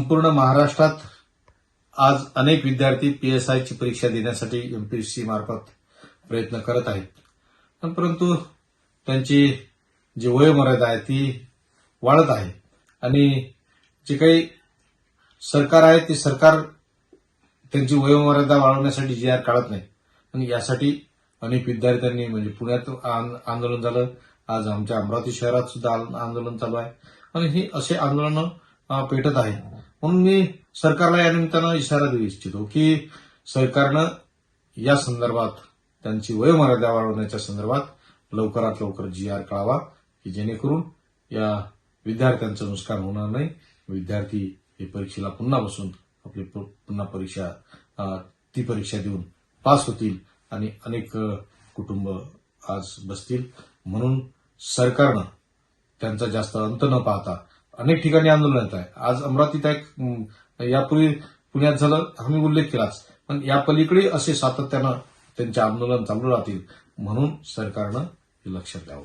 संपूर्ण महाराष्ट्रात आज अनेक विद्यार्थी पीएसआयची परीक्षा देण्यासाठी एमपीएससी मार्फत प्रयत्न करत आहेत, परंतु त्यांची जी वयोमर्यादा आहे ती वाढत आहे आणि जे काही सरकार आहे ते सरकार त्यांची वयोमर्यादा वाढवण्यासाठी जी आर काढत नाही आणि यासाठी अनेक विद्यार्थ्यांनी म्हणजे पुण्यात आंदोलन झालं, आज आमच्या अमरावती शहरात सुद्धा आंदोलन चालू आहे आणि ही असे आंदोलन पेटत आहे. म्हणून मी सरकारला या निमित्तानं इशारा देऊ इच्छितो की सरकारनं या संदर्भात त्यांची वयोमर्यादा वाढवण्याच्या संदर्भात लवकरात लवकर जी आर काढावा की जेणेकरून या विद्यार्थ्यांचं नुकसान होणार नाही. विद्यार्थी ही परीक्षेला पुन्हा बसून आपली पुन्हा ती परीक्षा देऊन पास होतील आणि अनेक कुटुंब आज बसतील. म्हणून सरकारनं त्यांचा जास्त अंत न पाहता अनेक ठिकाणी आंदोलन येत आहे. आज अमरावतीत एक यापूर्वी पुण्यात झालं, आम्ही उल्लेख केलाच, पण या पलीकडे असे सातत्यानं त्यांचे आंदोलन चालू राहतील म्हणून सरकारनं हे लक्षात द्यावं.